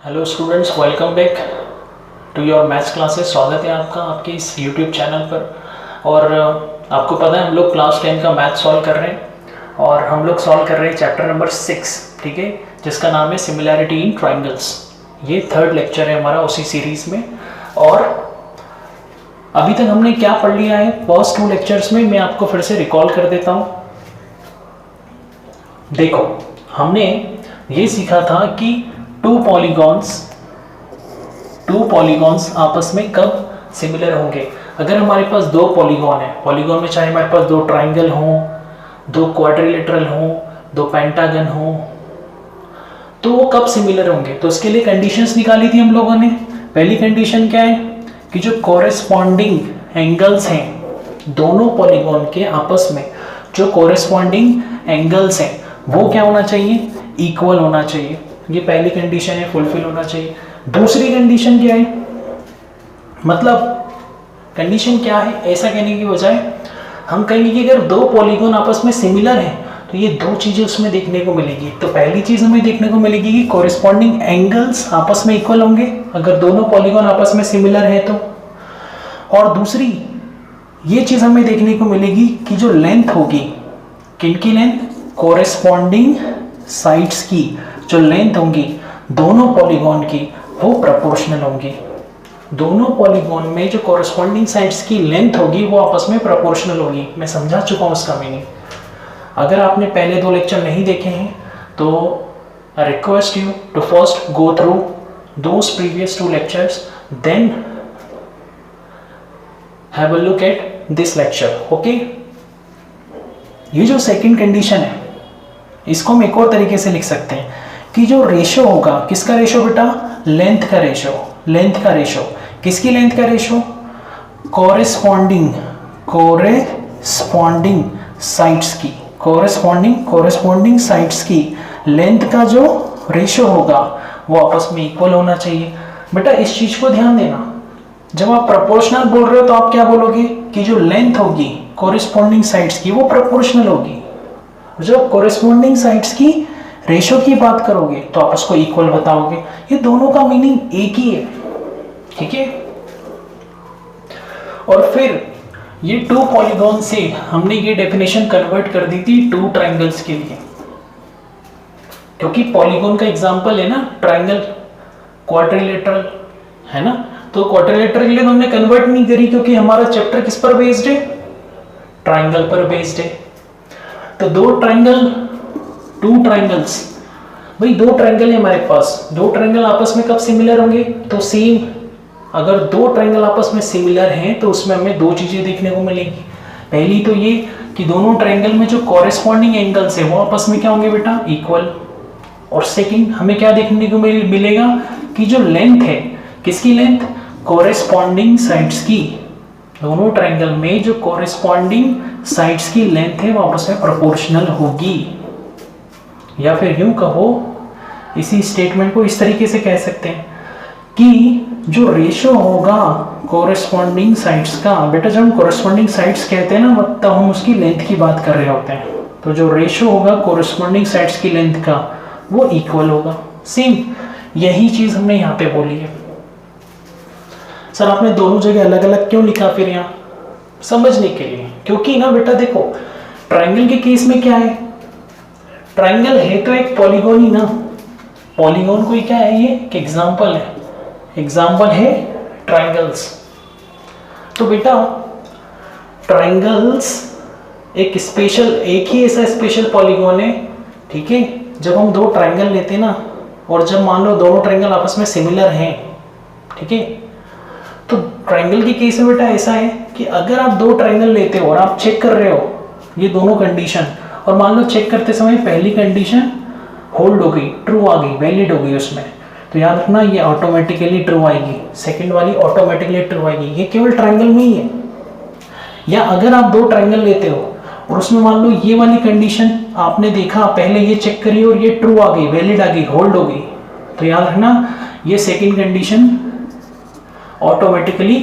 Hello students, welcome back to your maths classes. स्वागत है आपका आपके इस यूट्यूब चैनल पर। और आपको पता है हम लोग क्लास 10 का मैथ सॉल्व कर रहे हैं और हम लोग सॉल्व कर रहे हैं चैप्टर नंबर 6, ठीक है, जिसका नाम है सिमिलैरिटी इन ट्रायंगल्स। ये थर्ड लेक्चर है हमारा उसी सीरीज़ में। और अभी तक हमने क्या पढ़ लिया है फर्स्ट 2 लेक्चर्स में, मैं आपको फिर से रिकॉल कर देता हूँ। देखो, हमने ये सीखा था कि टू पॉलीगॉन्स आपस में कब सिमिलर होंगे। अगर हमारे पास दो पॉलीगॉन है, पॉलीगॉन में चाहे हमारे पास दो ट्राइंगल हों, दो क्वाड्रिलेटरल हों, दो पेंटागन हों, तो वो कब सिमिलर होंगे। तो उसके लिए कंडीशंस निकाली थी हम लोगों ने। पहली कंडीशन क्या है कि जो कॉरेस्पॉन्डिंग एंगल्स हैं दोनों पॉलीगॉन के आपस में, जो कॉरेस्पॉन्डिंग एंगल्स हैं वो क्या होना चाहिए, इक्वल होना चाहिए। ये पहली कंडीशन है, फुलफिल होना चाहिए। दूसरी कंडीशन क्या है, मतलब कंडीशन क्या है, ऐसा कहने की बजाय हम कहेंगे कि अगर दो पॉलीगॉन आपस में सिमिलर हैं तो ये दो चीजें उसमें देखने को मिलेगी। तो पहली चीज हमें देखने को मिलेगी कि कॉरेस्पॉन्डिंग एंगल्स आपस में इक्वल होंगे अगर दोनों पॉलीगॉन आपस में सिमिलर है तो। और दूसरी ये चीज हमें देखने को मिलेगी कि जो लेंथ होगी, किनकी लेंथ, कॉरेस्पॉन्डिंग साइड्स की जो लेंथ होंगी दोनों पॉलीगॉन की वो प्रोपोर्शनल होंगी। दोनों पॉलीगॉन में जो कॉरेस्पॉन्डिंग साइड्स की लेंथ होगी वो आपस में प्रोपोर्शनल होगी। मैं समझा चुका हूँ उसका मीनिंग। अगर आपने पहले 2 लेक्चर नहीं देखे हैं तो I request you to first go through those previous 2 lectures, then have a look at this lecture, okay. ये जो सेकंड कंडीशन है इसको हम एक और तरीके से लिख सकते हैं कि जो रेशो होगा, किसका रेशो बेटा, लेंथ का रेशो। लेंथ का रेशो किसकी, लेंथ का रेशो, कॉरेस्पॉन्डिंग साइड्स की, कॉरेस्पॉन्डिंग साइड्स की लेंथ का जो रेशो होगा वो आपस में इक्वल होना चाहिए। बेटा इस चीज को ध्यान देना, जब आप प्रोपोर्शनल बोल रहे हो तो आप क्या बोलोगे कि जो लेंथ होगी कॉरेस्पॉन्डिंग साइड्स की वो प्रोपोर्शनल होगी। जब कॉरेस्पॉन्डिंग साइड्स की रेशो की बात करोगे तो आप उसको इक्वल बताओगे। ये दोनों का मीनिंग एक ही है, ठीक है। और फिर ये 2 पॉलीगॉन से हमने ये डेफिनेशन कन्वर्ट कर दी थी 2 ट्रायंगल्स के लिए, क्योंकि पॉलीगॉन का एग्जांपल है ना ट्रायंगल, क्वाड्रिलेटरल है ना। तो क्वाड्रिलेटरल के लिए तो हमने कन्वर्ट नहीं करी क्योंकि हमारा चैप्टर किस पर बेस्ड है, ट्रायंगल पर बेस्ड है। तो 2 ट्रायंगल्स, भाई 2 ट्रायंगल है हमारे पास, 2 ट्रायंगल आपस में कब सिमिलर होंगे, तो सेम, अगर 2 ट्रायंगल आपस में सिमिलर हैं तो उसमें हमें 2 चीजें देखने को मिलेगी। पहली तो ये कि दोनों ट्रायंगल में जो कॉरेस्पॉन्डिंग एंगल्स है वो आपस में क्या होंगे बेटा, इक्वल। और सेकंड हमें क्या देखने को मिलेगा कि जो लेंथ है, किसकी लेंथ, कॉरेस्पॉन्डिंग साइड्स की, दोनों ट्रायंगल में जो कॉरेस्पॉन्डिंग साइड्स की लेंथ है वो आपस में प्रोपोर्शनल होगी। या फिर यूं कहो, इसी स्टेटमेंट को इस तरीके से कह सकते हैं कि जो रेशो होगा कॉरेस्पॉन्डिंग साइड्स का, बेटा जब हम कॉरेस्पॉन्डिंग साइड्स कहते हैं ना मतलब हम उसकी लेंथ की बात कर रहे होते हैं, तो जो रेशो होगा कॉरेस्पॉन्डिंग साइड्स की लेंथ का वो इक्वल होगा। सेम यही चीज हमने यहाँ पे बोली है। सर आपने दोनों जगह अलग अलग क्यों लिखा, फिर यहाँ समझने के लिए, क्योंकि ना बेटा देखो ट्रायंगल के केस में क्या है, ट्रायंगल है तो एक पॉलीगॉन ही ना, पॉलीगॉन कोई क्या है, ये एक एग्जांपल है, एग्जांपल है ट्रायंगल्स। तो बेटा ट्रायंगल्स एक ही ऐसा स्पेशल पॉलीगॉन है, ठीक है। जब हम 2 ट्रायंगल लेते हैं ना, और जब मान लो दोनों ट्रायंगल आपस में सिमिलर हैं, ठीक है, तो ट्रायंगल के केस में बेटा ऐसा है कि अगर आप 2 ट्रायंगल लेते हो और आप चेक कर रहे हो ये दोनों कंडीशन, और मान लो चेक करते समय पहली कंडीशन होल्ड हो गई, ट्रू आ गई, वैलिड हो गई उसमें, तो याद रखना ये ऑटोमेटिकली ट्रू आएगी, सेकंड वाली ऑटोमेटिकली ट्रू आएगी। ये केवल ट्रायंगल में ही है। या अगर आप 2 ट्रायंगल लेते हो और उसमें मान लो ये वाली कंडीशन आपने देखा, पहले ये चेक करी और ये ट्रू आ गई, वैलिड आ गई, होल्ड हो गई, तो याद रखना ये सेकंड कंडीशन ऑटोमेटिकली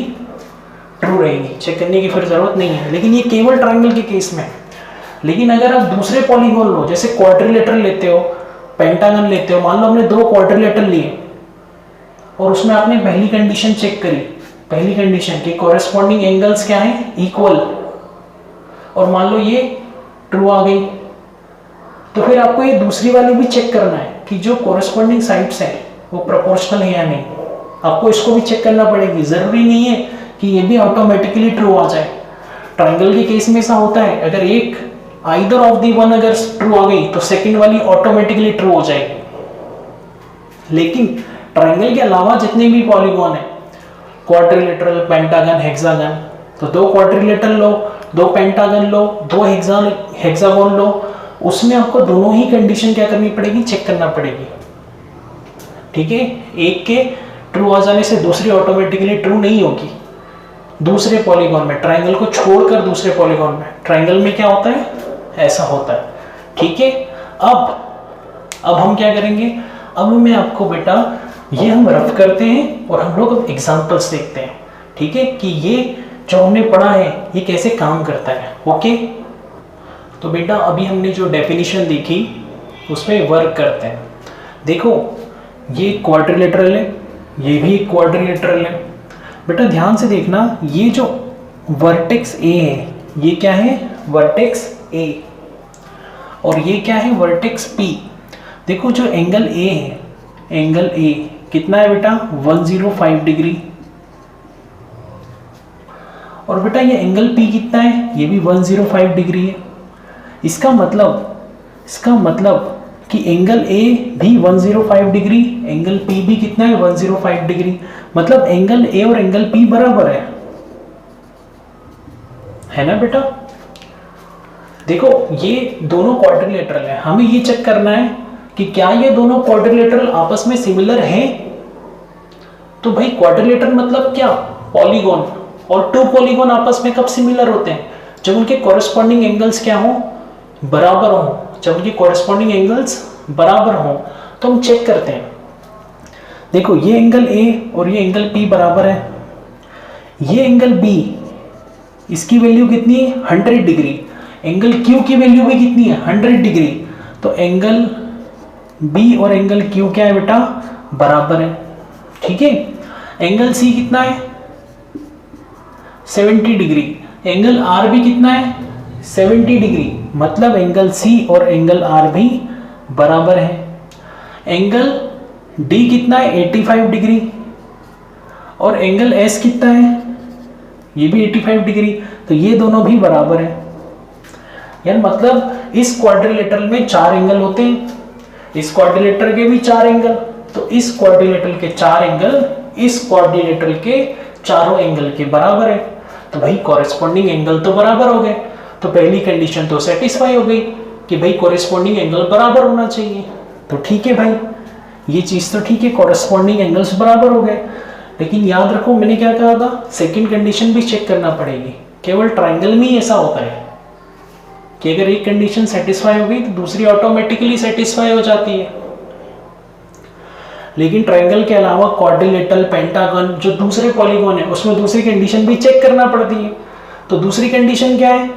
ट्रू रहेगी, चेक करने की फिर जरूरत नहीं है। लेकिन ये केवल ट्रायंगल के केस में। लेकिन अगर आप दूसरे पॉलीगॉन लो, जैसे क्वाड्रिलेटरल लेते हो, पेंटागन लेते हो, मान लो हमने 2 क्वाड्रिलेटरल लिए, और उसमें आपने पहली कंडीशन चेक करी, पहली कंडीशन कि कॉरेस्पॉन्डिंग एंगल्स क्या है, इक्वल, और मान लो ये ट्रू आ गई, तो फिर आपको ये दूसरी वाली भी चेक करना है कि जो कॉरेस्पॉन्डिंग साइड्स हैं वो प्रोपोर्शनल है या नहीं। आपको इसको भी चेक करना पड़ेगी, जरूरी नहीं है कि ये भी ऑटोमेटिकली ट्रू आ जाए। ट्राइंगल के केस में ऐसा होता है, अगर एक आइदर ऑफ दी वन अगर ट्रू आ गई तो सेकंड वाली ऑटोमेटिकली ट्रू हो जाएगी। लेकिन ट्राइंगल के अलावा जितने भी पॉलीगॉन है, क्वाड्रिलेटरल, पेंटागन, हेक्सागन, तो दो क्वाड्रिलेटरल लो, दो पेंटागन लो, दो हेक्सागोन लो, उसमें आपको दोनों ही कंडीशन क्या करनी पड़ेगी, चेक करना पड़ेगी। ठीक है, एक के ट्रू आ जाने से दूसरी ऑटोमेटिकली ट्रू नहीं होगी। दूसरे पॉलीगॉन में, ट्राइंगल को छोड़कर दूसरे पॉलीगॉन में, ट्राइंगल में क्या होता है, ऐसा होता है। ठीक है, अब हम क्या करेंगे, अब मैं आपको बेटा ये हम रफ करते हैं और हम लोग अब एग्जांपल्स देखते हैं। ठीक है, कि ये जो हमने पढ़ा है ये कैसे काम करता है। ओके, तो बेटा अभी हमने जो डेफिनेशन देखी उसमें वर्क करते हैं। देखो ये क्वाड्रिलेटरल है, ये भी एक क्वाड्रिलेटरल है। बेटा ध्यान से देखना, ये जो वर्टेक्स ए है ये क्या है, वर्टेक्स ए, और ये क्या है, वर्टेक्स पी। देखो जो एंगल ए है, एंगल ए कितना है बेटा, 105 डिग्री, और बेटा ये एंगल पी कितना है, ये भी 105 डिग्री है। इसका मतलब कि एंगल ए भी 105 डिग्री, एंगल पी भी कितना है, 105 डिग्री, मतलब एंगल ए और एंगल पी बराबर है ना बेटा। देखो ये दोनों क्वाड्रिलेटरल है, हमें ये चेक करना है कि क्या ये दोनों क्वाड्रिलेटरल आपस में सिमिलर हैं। तो भाई क्वाड्रिलेटरल मतलब क्या, पॉलीगॉन, और टू पॉलीगॉन आपस में कब सिमिलर होते हैं, जब उनके कॉरेस्पॉन्डिंग एंगल्स क्या हो, बराबर हो। जब उनके कॉरेस्पॉन्डिंग एंगल्स बराबर हो तो हम चेक करते हैं। देखो ये एंगल ए और ये एंगल पी बराबर है, ये एंगल बी, इसकी वैल्यू कितनी है, 100 डिग्री, एंगल क्यू की वैल्यू भी कितनी है, 100 डिग्री, तो एंगल बी और एंगल क्यू क्या है बेटा, बराबर है। ठीक है, एंगल सी कितना है, 70 डिग्री, एंगल आर भी कितना है, 70 डिग्री, मतलब एंगल सी और एंगल आर भी बराबर है। एंगल डी कितना है, 85 डिग्री, और एंगल एस कितना है, ये भी 85 डिग्री, तो ये दोनों भी बराबर है। यार मतलब इस क्वाड्रिलेटरल में 4 एंगल होते हैं, इस क्वाड्रिलेटरल के भी 4 एंगल, तो इस क्वाड्रिलेटरल के 4 एंगल इस क्वाड्रिलेटरल के चारों एंगल के बराबर है। तो भाई कॉरेस्पॉन्डिंग एंगल तो बराबर हो गए, तो पहली कंडीशन तो सेटिस्फाई हो गई कि भाई कॉरेस्पॉन्डिंग एंगल बराबर होना चाहिए। तो ठीक है भाई, ये चीज तो ठीक है, कॉरेस्पॉन्डिंग एंगल्स बराबर हो गए। लेकिन याद रखो मैंने क्या कहा था, सेकंड कंडीशन भी चेक करना पड़ेगी। केवल ट्राइंगल में ही ऐसा होता है कि अगर एक कंडीशन सेटिस्फाई हो गई तो दूसरी ऑटोमेटिकली सेटिस्फाई हो जाती है। लेकिन ट्राइंगल के अलावा क्वाड्रिलेटरल, पेंटागन, जो दूसरे पॉलीगॉन है उसमें दूसरी कंडीशन भी चेक करना पड़ती है। तो दूसरी कंडीशन क्या है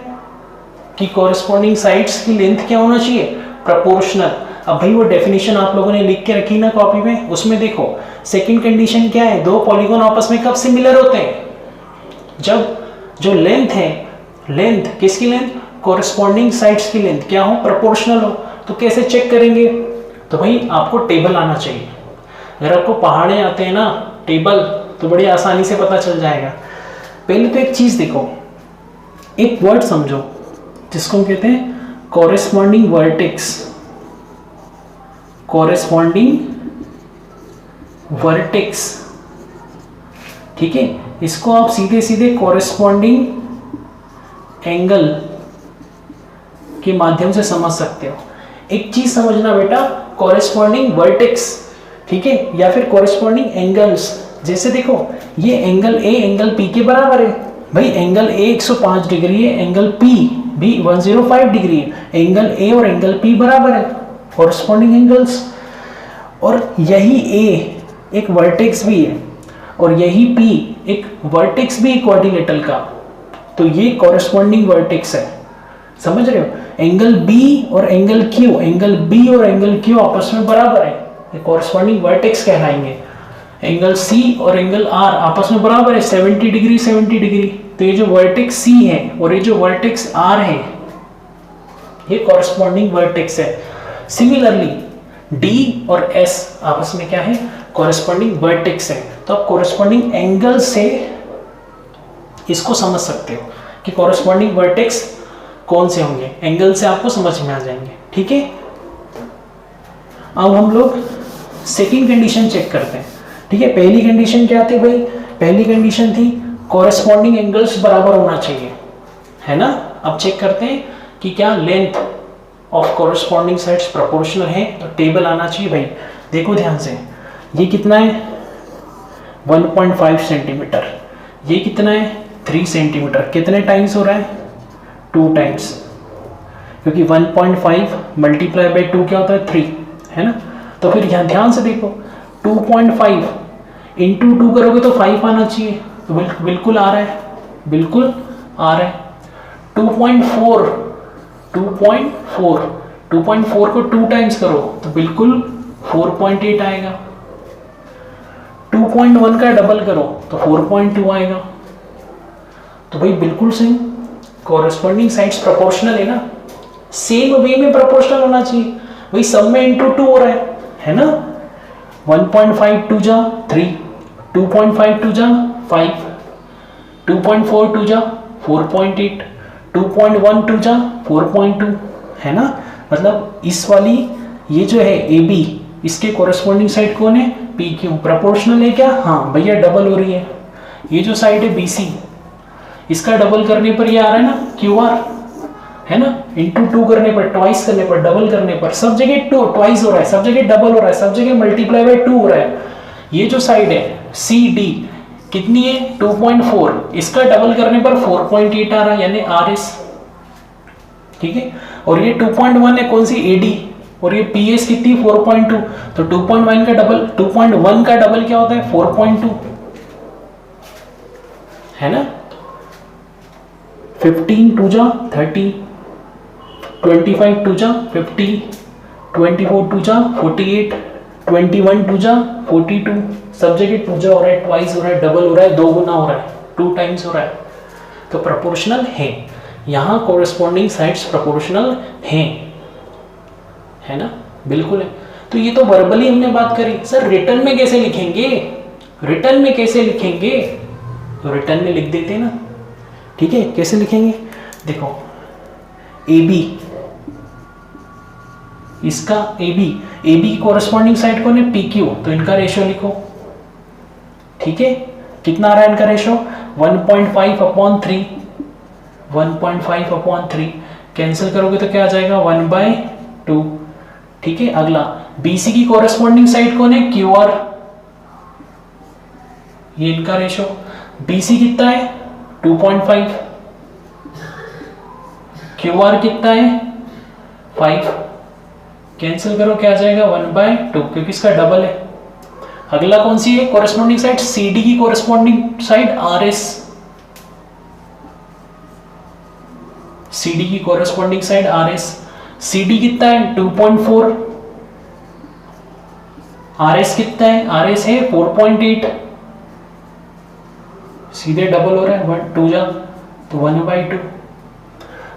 कि कॉरेस्पॉन्डिंग साइड्स की लेंथ क्या होना चाहिए, प्रोपोर्शनल। अब भाई वो डेफिनेशन आप लोगों ने लिख के रखी ना कॉपी में, उसमें देखो सेकंड कंडीशन क्या है, दो पॉलीगॉन आपस में कब सिमिलर होते हैं, जब जो लेंथ है, लेंथ किसकी लेंथ, कॉरेस्पॉन्डिंग साइड्स की लेंथ क्या हो, प्रोपोर्शनल हो। तो कैसे चेक करेंगे, तो भाई आपको टेबल आना चाहिए। अगर आपको पहाड़े आते हैं ना टेबल, तो बड़ी आसानी से पता चल जाएगा। पहले तो एक चीज देखो, एक वर्ड समझो जिसको हम कहते हैं कॉरेस्पॉन्डिंग वर्टेक्स, कॉरेस्पॉन्डिंग वर्टेक्स। ठीक है, इसको आप सीधे सीधे कॉरेस्पॉन्डिंग एंगल के माध्यम से समझ सकते हो। एक चीज समझना बेटा, कॉरेस्पॉन्डिंग वर्टेक्स, ठीक है, या फिर कॉरेस्पॉन्डिंग एंगल्स। जैसे देखो ये एंगल ए एंगल पी के बराबर है, भाई एंगल ए 105 डिग्री है, एंगल पी भी 105 डिग्री है, एंगल ए और एंगल पी बराबर है, कॉरेस्पॉन्डिंग एंगल्स। और यही ए एक वर्टेक्स भी है और यही पी एक वर्टेक्स भी है क्वाड्रिलेटरल का, तो ये कॉरेस्पॉन्डिंग वर्टेक्स है। समझ रहे हो, एंगल बी और एंगल क्यू, एंगल बी और एंगल क्यू आपस में बराबर है, ये कॉरेस्पॉन्डिंग वर्टेक्स कहलाएंगे। एंगल सी और एंगल आर आपस में बराबर है 70 डिग्री 70 डिग्री। तो ये जो वर्टेक्स सी है और ये जो वर्टेक्स आर है ये कॉरेस्पॉन्डिंग वर्टेक्स है। सिमिलरली डी और एस आपस में क्या है, कॉरेस्पॉन्डिंग वर्टेक्स है। तो आप कॉरेस्पॉन्डिंग एंगल से इसको समझ सकते हो कि कॉरेस्पॉन्डिंग वर्टेक्स कौन से होंगे, एंगल से आपको समझ में आ जाएंगे। ठीक है, अब हम लोग सेकंड कंडीशन चेक करते हैं। ठीक है, पहली कंडीशन क्या थी भाई, पहली कंडीशन थी कॉरेस्पॉन्डिंग एंगल्स बराबर होना चाहिए, है ना। अब चेक करते हैं कि क्या length of corresponding sides proportional है। तो टेबल आना चाहिए भाई। देखो ध्यान से, ये कितना है 1.5 सेंटीमीटर, ये कितना है 3 सेंटीमीटर। कितने टाइम्स हो रहा है 2 टाइम्स, क्योंकि 1.5 मल्टीप्लाई बाई 2 क्या होता है 3, है ना। तो फिर यहाँ ध्यान से देखो 2.5 इंटू 2 करोगे तो 5 आना चाहिए। तो बिल्कुल आ रहा है, बिल्कुल आ रहा है। 2.4 को 2 टाइम्स करो तो बिल्कुल 4.8 आएगा। 2.1 का डबल करो तो 4.2 आएगा। तो भाई बिल्कुल सही, कॉरेस्पॉन्डिंग साइड्स प्रोपोर्शनल है ना, सेम वे में प्रोपोर्शनल होना चाहिए। भाई सब में इंटू 2 हो रहा है ना। 1.5 2 जा 3, 2.5 2 जा 5, 2.4 2 जा 4.8, 2.1 2 जा 4.2, है ना। मतलब इस वाली ये जो है AB, इसके कॉरेस्पॉन्डिंग साइड कौन है PQ, प्रोपोर्शनल है क्या, हाँ भैया डबल हो रही है। ये जो साइड है BC, इसका डबल करने पर ये आ रहा है ना QR, है ना। इंटू 2 करने पर, ट्वाइस करने पर, डबल करने पर, सब जगह 2 ट्वाइस हो रहा है, सब जगह डबल हो रहा है, सब जगह मल्टीप्लाई बाय 2 हो रहा है। ये जो साइड है CD कितनी है 2.4, इसका डबल करने पर 4.8 आ रहा है, यानी RS। ठीक है, और ये 2.1 है कौन सी AD, और ये PS कितनी 4.2। तो 2.1 का डबल, 2.1 का डबल क्या होता है 4.2, है ना। 15 2 जा 30, 25 2 जा 50, 24 2 जा 48, 21 2 जा 42, सब जगह 2 जा हो रहा है, ट्वाइस हो रहा है, डबल हो रहा है, 2 गुना हो रहा है, 2 टाइम्स हो रहा है। तो प्रोपोर्शनल है, यहाँ कॉरेस्पॉन्डिंग साइड्स प्रोपोर्शनल हैं, है ना, बिल्कुल है। तो ये तो वर्बली हमने बात करी। सर रिटर्न में कैसे लिखेंगे, रिटर्न में कैसे लिखेंगे, तो रिटर्न में लिख देते हैं ना। ठीक है, कैसे लिखेंगे, देखो AB, इसका AB की कॉरेस्पॉन्डिंग साइड कौन है PQ, तो इनका रेशियो लिखो। ठीक है, कितना आ रहा है इनका रेशियो 1.5/3, 1.5/3 कैंसिल करोगे तो क्या आ जाएगा 1/2। ठीक है, अगला BC की कॉरेस्पॉन्डिंग साइड कौन है QR, ये इनका रेशियो। BC कितना है 2.5, QR कितना है 5, कैंसिल करो क्या आ जाएगा 1/2, क्योंकि इसका डबल है। अगला कौन सी है कॉरेस्पॉन्डिंग साइड, CD की कॉरेस्पॉन्डिंग साइड RS, CD की कॉरेस्पॉन्डिंग साइड RS। CD कितना है 2.4, RS कितना है, RS है 4.8, सीधे डबल हो रहा है 1 2 जा तो 1/2।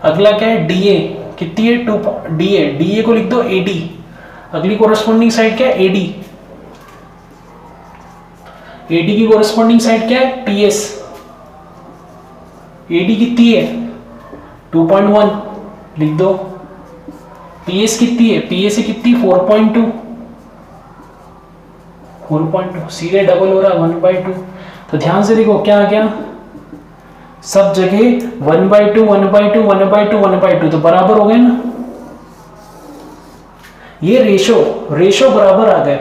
अगला क्या है DA, कितनी है 2, DA को लिख दो AD। अगली कॉरेस्पॉन्डिंग साइड क्या है AD की कॉरेस्पॉन्डिंग साइड क्या है PS। AD कितनी है 2.1 लिख दो, PS कितनी है, PS है कितनी 4.2, सीधे डबल हो रहा है 1/2। तो ध्यान से देखो क्या आ गया, सब जगह 1/2 1/2 1/2 1/2, तो बराबर हो गए ना। ये रेशो बराबर आ गए।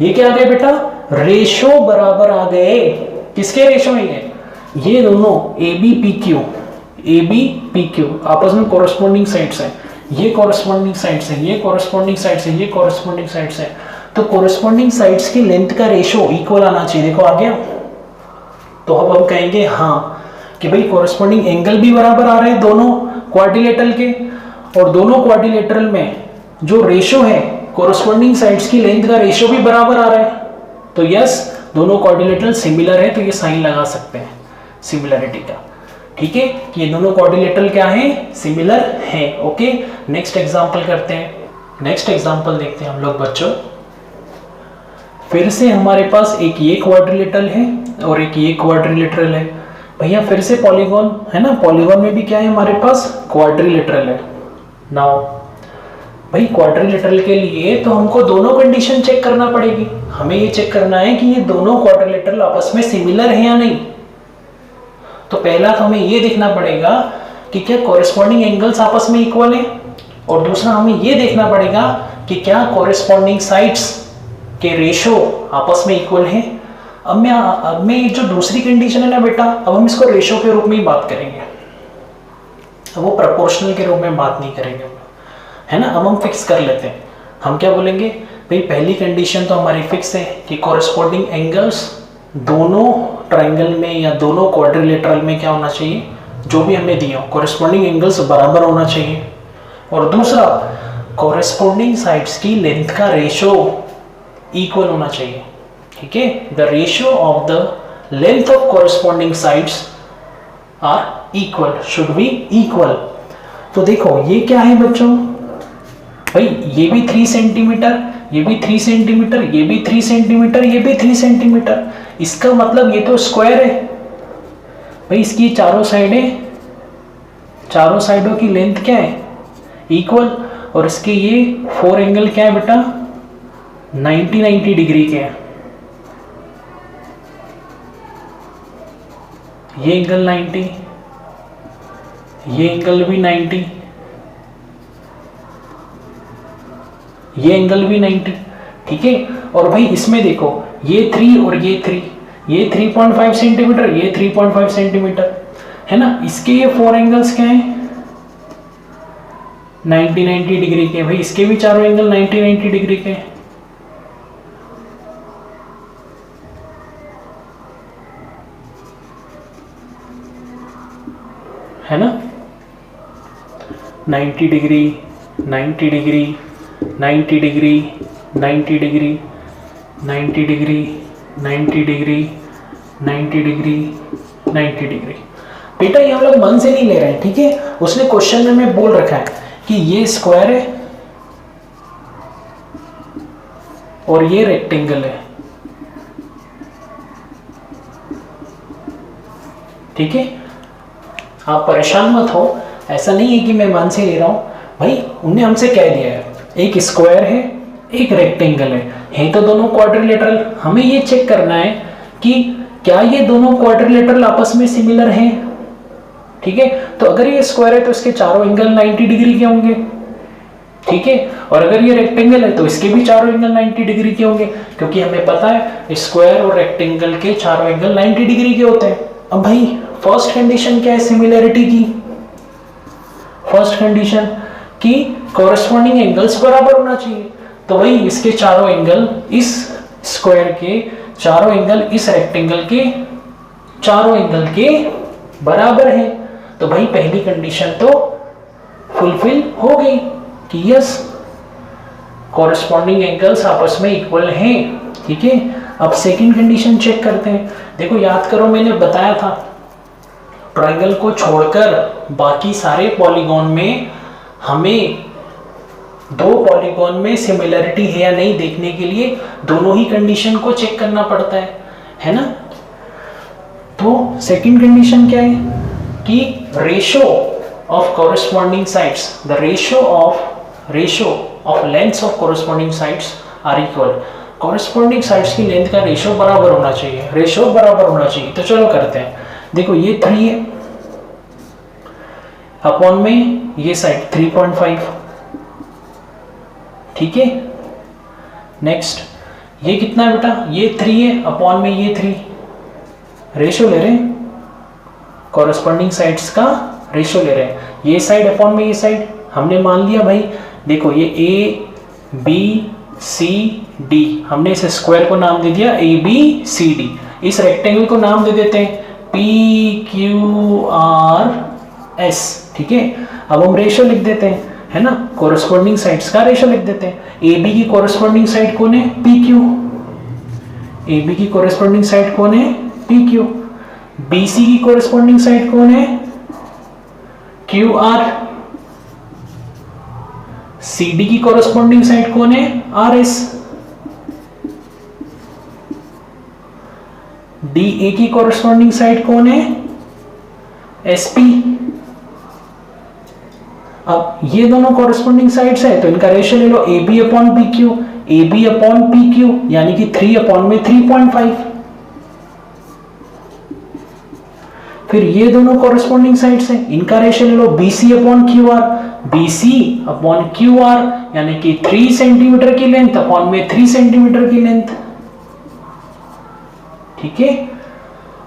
ये क्या आ गए बेटा, रेशो बराबर आ गए। किसके रेशो है ये दोनों AB PQ आपस में कॉरेस्पॉन्डिंग साइड्स है। ये कॉरेस्पॉन्डिंग साइड्स है, ये कॉरेस्पॉन्डिंग साइड्स है, ये कॉरेस्पॉन्डिंग साइड्स है। तो कॉरेस्पॉन्डिंग साइड्स की लेंथ का रेशो इक्वल आना चाहिए। देखो आ गया। तो अब हम कहेंगे हाँ कि भाई कॉरेस्पॉन्डिंग एंगल भी बराबर आ रहे हैं दोनों क्वाड्रिलेटरल के, और दोनों क्वाड्रिलेटरल में जो रेशो है कॉरेस्पॉन्डिंग साइड्स की लेंथ का रेशो भी बराबर आ रहा है। तो यस, दोनों क्वाड्रिलेटरल सिमिलर है, तो ये साइन लगा सकते हैं सिमिलरिटी का। ठीक है, ये दोनों क्वाड्रिलेटरल क्या है, सिमिलर है। ओके, नेक्स्ट एग्जांपल करते हैं। नेक्स्ट एग्जांपल देखते हैं हम लोग बच्चों। फिर से हमारे पास एक ये क्वाड्रिलेटरल है और एक ये क्वाड्रिलेटरल है। भैया फिर से पॉलीगॉन है ना, पॉलीगॉन में भी क्या है हमारे पास, क्वाड्रिलेटरल है। नाउ भाई क्वाड्रिलेटरल के लिए तो हमको दोनों कंडीशन चेक करना पड़ेगी। हमें ये चेक करना है कि ये दोनों क्वाड्रिलेटरल आपस में सिमिलर है या नहीं। तो पहला तो हमें ये देखना पड़ेगा कि क्या कॉरेस्पॉन्डिंग एंगल्स आपस में इक्वल है, और दूसरा हमें ये देखना पड़ेगा कि क्या कॉरेस्पॉन्डिंग साइड्स के रेशो आपस में इक्वल है। अब मैं जो दूसरी कंडीशन है ना बेटा, अब हम इसको रेशो के रूप में ही बात करेंगे, अब वो प्रोपोर्शनल के रूप में बात नहीं करेंगे, है ना। अब हम फिक्स कर लेते हैं। हम क्या बोलेंगे भाई, पहली कंडीशन तो हमारी फिक्स है कि कॉरेस्पॉन्डिंग एंगल्स दोनों ट्राइंगल में या दोनों क्वाड्रिलेटरल में क्या होना चाहिए, जो भी हमें दिया कॉरेस्पॉन्डिंग एंगल्स बराबर होना चाहिए। और दूसरा, कॉरेस्पॉन्डिंग साइड्स की लेंथ का रेशो इक्वल होना चाहिए। ठीक है, the ratio of the length of corresponding sides are equal, should be equal. तो देखो ये क्या है बच्चों, भाई ये भी 3 सेंटीमीटर, ये भी 3 सेंटीमीटर, ये भी 3 सेंटीमीटर, ये भी 3 सेंटीमीटर। इसका मतलब ये तो स्क्वायर है भाई, इसकी चारों साइडें, चारों साइडों की लेंथ क्या है, इक्वल। और इसके ये 4 एंगल क्या है बेटा, 90 डिग्री के हैं। ये एंगल 90, ये एंगल भी 90, ये एंगल भी 90। ठीक है, और भाई इसमें देखो ये 3 और ये 3, ये 3.5 सेंटीमीटर, ये 3.5 सेंटीमीटर, है ना। इसके ये 4 एंगल्स क्या हैं, 90 डिग्री के। भाई इसके भी चारों एंगल 90 डिग्री के, है ना। 90 degree, 90 degree, 90 degree, 90 degree, 90 degree, 90 degree, 90 degree, 90 degree. बेटा ये हम लोग मन से नहीं ले रहे हैं, ठीक है। उसने क्वेश्चन में बोल रखा है कि ये स्क्वायर है और ये रेक्टेंगल है, ठीक है। आप परेशान मत हो, ऐसा नहीं है कि मैं मन से ले रहा हूं भाई। उन्हें हमसे कह दिया है एक स्क्वायर है, एक रेक्टेंगल है तो दोनों क्वाड्रिलेटरल। हमें ये चेक करना है कि क्या ये दोनों क्वाड्रिलेटरल आपस में सिमिलर हैं, ठीक है। तो अगर ये स्क्वायर है तो इसके चारों एंगल 90 डिग्री के होंगे, ठीक है। और अगर ये रेक्टेंगल है तो इसके भी चारों एंगल 90 डिग्री के होंगे, क्योंकि हमें पता है स्क्वायर और रेक्टेंगल के चारों एंगल 90 डिग्री के होते हैं। अब भाई फर्स्ट कंडीशन क्या है सिमिलरिटी की, फर्स्ट कंडीशन कि कॉरेस्पॉन्डिंग एंगल्स बराबर होना चाहिए। तो भाई इसके चारों एंगल, इस स्क्वायर के चारों एंगल इस रेक्टेंगल के चारों एंगल के बराबर है। तो भाई पहली कंडीशन तो फुलफिल हो गई कि यस कॉरेस्पॉन्डिंग एंगल्स आपस में इक्वल हैं, ठीक है। अब सेकंड कंडीशन चेक करते हैं। देखो याद करो मैंने बताया था ट्रायंगल को छोड़कर बाकी सारे पॉलीगॉन में हमें दो पॉलीगॉन में सिमिलरिटी है या नहीं देखने के लिए दोनों ही कंडीशन को चेक करना पड़ता है ना। तो सेकंड कंडीशन क्या है कि ratio of corresponding sides, the ratio of lengths of corresponding sides are equal. Corresponding sides की लेंथ का रेशो बराबर होना चाहिए, रेशो बराबर होना चाहिए। तो चलो करते हैं। देखो ये 3 है, अपॉन में ये साइड 3.5, ठीक है। नेक्स्ट ये कितना है बेटा, ये 3 है, अपॉन में ये 3। रेशो ले रहे हैं, कॉरेस्पॉन्डिंग साइड्स का रेशो ले रहे हैं। ये साइड अपॉन में ये साइड हमने मान लिया भाई। देखो ये A B C D, हमने इस स्क्वायर को नाम दे दिया A B C D। इस रेक्टेंगल को नाम दे देते हैं P Q R S, ठीक है। अब हम रेशो लिख देते हैं, है ना, कॉरेस्पॉन्डिंग साइड्स का रेशो लिख देते हैं। AB की कॉरेस्पॉन्डिंग साइड कौन है, PQ। ए बी की कोरेस्पॉन्डिंग साइड कौन है, पी क्यू। बी सी की कोरेस्पॉन्डिंग साइड कौन है, क्यू आर। सी डी की कोरेस्पॉन्डिंग साइड कौन है, आर एस। डी ए की कोरेस्पॉन्डिंग साइड कौन है, एस पी। अब ये दोनों कोरेस्पॉन्डिंग साइड्स है तो इनका रेशियो ले लो, A B upon P Q. A B upon P Q यानी कि 3 अपॉन में 3.5। फिर ये दोनों कोरेस्पॉन्डिंग साइड्स हैं, इनका रेशियो ले लो, B C upon Q R. B C upon Q R यानी कि 3 सेंटीमीटर की लेंथ अपॉन में 3 सेंटीमीटर की लेंथ। ठीक है,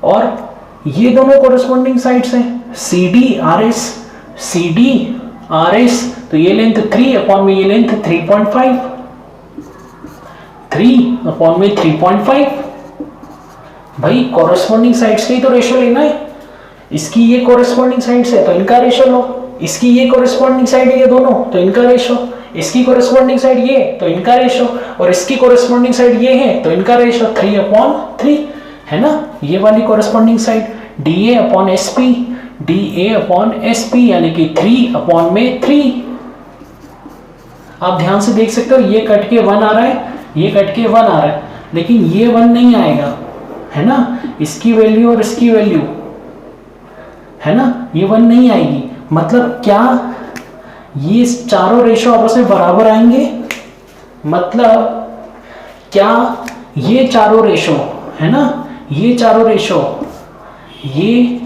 और ये दोनों कोरेस्पॉन्डिंग साइड्स हैं, C D R S. C D R S तो ये लेंथ 3 अपॉन में ये लेंथ 3.5। 3 अपॉन में 3.5। भाई कोरेस्पॉन्डिंग साइड्स का ही तो रेशियो लेना है। इसकी ये कोरेस्पॉन्डिंग साइड्स है तो इनका रेशियो लो, इसकी ये कोरेस्पॉन्डिंग साइड है ये दोनों तो इनका रेशियो, इसकी कोरेस्पॉन्डिंग साइड ये तो इनका रेशियो, और इसकी कोरेस्पॉन्डिंग साइड ये है तो इनका रेशियो 3 अपॉन 3 है ना। ये वाली corresponding side D A upon S P, D A upon S P यानी कि 3 अपॉन में 3। आप ध्यान से देख सकते हो, ये कट के 1 आ रहा है, ये कट के 1 आ रहा है, लेकिन ये 1 नहीं आएगा, है ना। इसकी वैल्यू और इसकी वैल्यू, है ना, ये 1 नहीं आएगी। मतलब क्या ये चारों रेशो आपस में बराबर आएंगे? मतलब क्या ये चारों रेशो, है ना, ये चारों रेशो, ये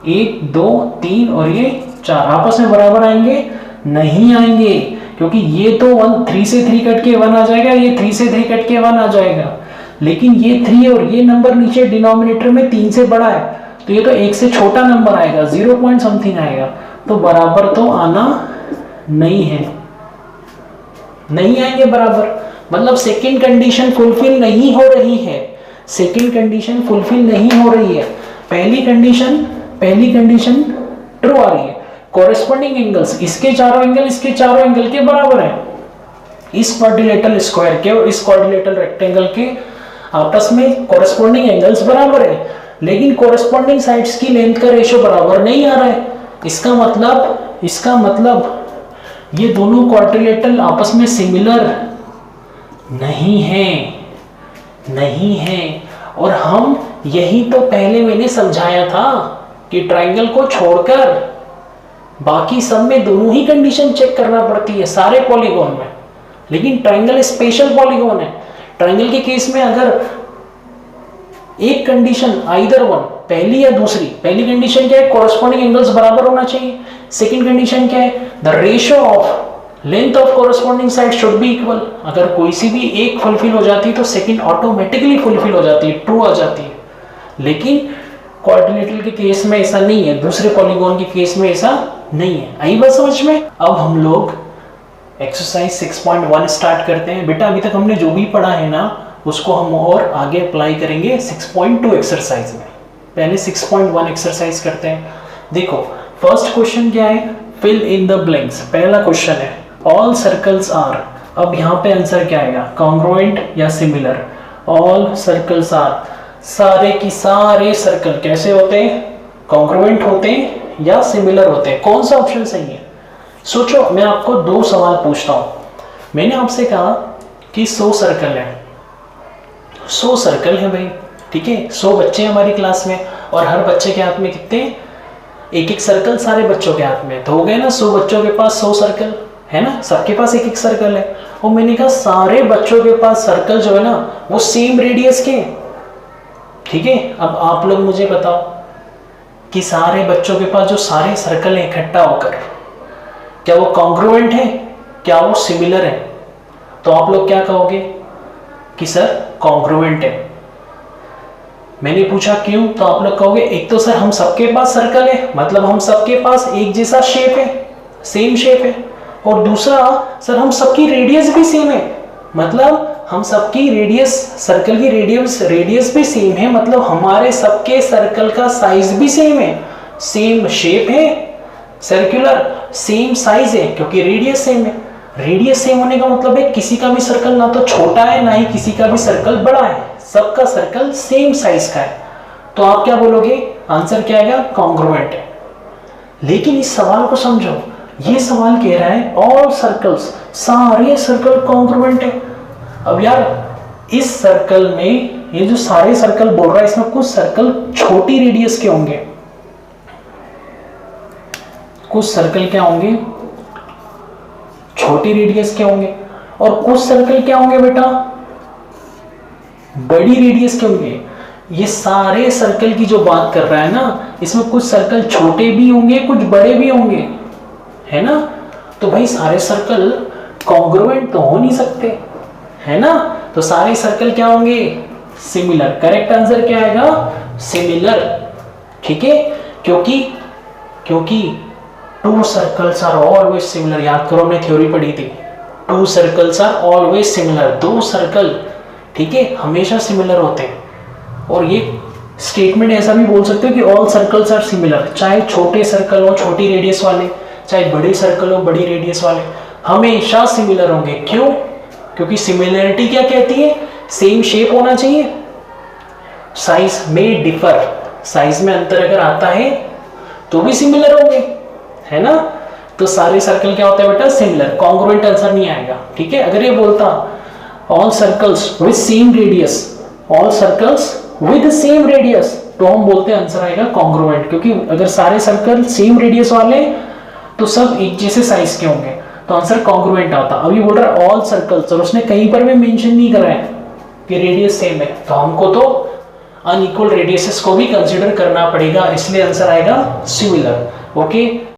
1 2 3 और ये 4 आपस में बराबर आएंगे? नहीं आएंगे, क्योंकि ये तो 3 से 3 कट के 1 आ जाएगा, ये 3 से 3 कट के 1 आ जाएगा, लेकिन ये 3 और ये नंबर नीचे डिनोमिनेटर में 3 से बड़ा है तो ये तो 1 से छोटा नंबर आएगा, 0 पॉइंट समथिंग आएगा, तो बराबर तो आना नहीं है, नहीं आएंगे बराबर। मतलब सेकंड कंडीशन फुलफिल नहीं हो रही है, सेकंड कंडीशन फुलफिल नहीं हो रही है। पहली कंडीशन ट्रू आ रही है। कॉरेस्पॉन्डिंग एंगल्स, इसके चारों एंगल के बराबर है। इस क्वाड्रिलेटरल स्क्वायर के और इस क्वाड्रिलेटरल रेक्टेंगल के आपस में कॉरेस्पॉन्डिंग एंगल्स बराबर है, लेकिन कॉरेस्पॉन्डिंग साइड्स की लेंथ का रेशियो बराबर नहीं आ रहा है। इसका मतलब ये दोनों क्वाड्रिलेटरल आपस में सिमिलर नहीं है। और हम यही तो पहले मैंने समझाया था कि ट्राइंगल को छोड़कर बाकी सब में दोनों ही कंडीशन चेक करना पड़ती है सारे पॉलीगॉन में, लेकिन ट्राइंगल स्पेशल पॉलीगॉन है। ट्राइंगल के केस में अगर एक कंडीशन आइदर वन, पहली या दूसरी, पहली कंडीशन क्या है, कॉरेस्पॉन्डिंग एंगल्स बराबर होना चाहिए। सेकंड कंडीशन क्या है, the ratio of length of corresponding side should be equal. अगर कोई सी भी एक फुलफिल हो जाती है तो सेकंड ऑटोमेटिकली फुलफिल हो जाती है, ट्रू आ जाती है। लेकिन क्वाड्रिलेटरल के केस में ऐसा नहीं है, दूसरे पॉलीगॉन के केस में ऐसा नहीं है। आई बात समझ में? अब हम लोग एक्सरसाइज 6.1 स्टार्ट करते हैं। बेटा अभी तक हमने जो भी पढ़ा है ना उसको हम और आगे अप्लाई करेंगे 6.2 एक्सरसाइज में। पहले 6.1 एक्सरसाइज करते हैं। देखो फर्स्ट क्वेश्चन क्या है, फिल इन द ब्लैंक्स। पहला क्वेश्चन है ऑल सर्कल्स आर। अब यहाँ पे आंसर क्या आएगा, कॉन्ग्रुएंट या सिमिलर। ऑल सर्कल्स आर, सारे की सारे सर्कल कैसे होते हैं, कॉन्ग्रुएंट होते हैं या सिमिलर होते हैं। कौन सा ऑप्शन सही है? सोचो, मैं आपको 2 सवाल पूछता हूं। मैंने आपसे कहा कि 100 सर्कल है, 100 सर्कल है भाई, ठीक है, 100 बच्चे हैं हमारी क्लास में और हर बच्चे के हाथ में कितने, एक सर्कल सारे बच्चों के हाथ में, तो हो गए ना 100 बच्चों के पास 100 सर्कल है ना, सबके पास एक सर्कल है। और मैंने कहा सारे बच्चों के पास सर्कल जो है ना वो सेम रेडियस के, ठीक है। अब आप लोग मुझे बताओ कि सारे बच्चों के पास जो सारे सर्कल है इकट्ठा होकर क्या वो कॉन्ग्रुएंट है, क्या वो सिमिलर है? तो आप लोग क्या कहोगे कि सर कॉन्ग्रुएंट है। मैंने पूछा क्यों, तो आप लोग कहोगे एक तो सर हम सबके पास सर्कल है, मतलब हम सबके पास एक जैसा शेप है, सेम शेप है, और दूसरा सर हम सबकी रेडियस भी सेम है, मतलब हम सबकी रेडियस, सर्कल की रेडियस भी सेम है, मतलब हमारे सबके सर्कल का साइज भी सेम है, सेम शेप है सर्कुलर, सेम साइज है क्योंकि रेडियस सेम है। रेडियस सेम होने का मतलब है किसी का भी सर्कल ना तो छोटा है ना ही किसी का भी सर्कल बड़ा है, सबका सर्कल सेम साइज का है। तो आप क्या बोलोगे, आंसर क्या आएगा, कॉन्ग्रुएंट है। लेकिन इस सवाल को समझो, ये सवाल कह रहा है ऑल सर्कल्स, सारे सर्कल कॉन्ग्रुएंट है। अब यार इस सर्कल में, ये जो सारे सर्कल बोल रहा है, इसमें कुछ सर्कल छोटी रेडियस के होंगे, कुछ सर्कल क्या होंगे, छोटी रेडियस के होंगे, और कुछ सर्कल क्या होंगे बेटा, बड़ी रेडियस के होंगे। ये सारे सर्कल की जो बात कर रहा है ना, इसमें कुछ सर्कल छोटे भी होंगे, कुछ बड़े भी होंगे, है ना। तो भाई सारे सर्कल कॉन्ग्रुएंट तो हो नहीं सकते, है ना। तो सारे सर्कल क्या होंगे, सिमिलर। करेक्ट आंसर क्या आएगा, सिमिलर। ठीक है, क्योंकि two circles are always similar. याद करो, हमने थ्योरी पढ़ी थी, two circles are always similar. दो सर्कल, ठीक है, हमेशा सिमिलर होते हैं। और ये स्टेटमेंट ऐसा भी बोल सकते हो कि ऑल सर्कल्स आर सिमिलर, चाहे छोटे सर्कल हो छोटी रेडियस वाले, चाहे बड़े सर्कल हो बड़ी रेडियस वाले, हमेशा सिमिलर होंगे। क्यों, क्योंकि सिमिलरिटी क्या कहती है, सेम शेप होना चाहिए। साइज में डिफर, साइज में अंतर अगर आता है तो भी सिमिलर होंगे, है ना। तो सारे सर्कल क्या होते हैं बेटा, सिमिलर। कॉन्ग्रुएंट आंसर नहीं आएगा। ठीक है, अगर ये बोलता all circles with same radius, all circles with same radius, तो हम बोलते हैं आंसर आएगा कॉन्ग्रुएंट, क्योंकि अगर सारे सर्कल सेम रेडियस वाले तो सब एक जैसे साइज के होंगे, तो आंसर कॉन्ग्रुएंट आता। अभी बोल रहा है ऑल सर्कल्स, और उसने कहीं पर भी मेंशन नहीं करा है कि रेडियस सेम है, तो हमको तो अनइक्वल रेडियसेस को भी कंसीडर करना पड़ेगा, इसलिए आंसर आएगा सिमिलर। ओके।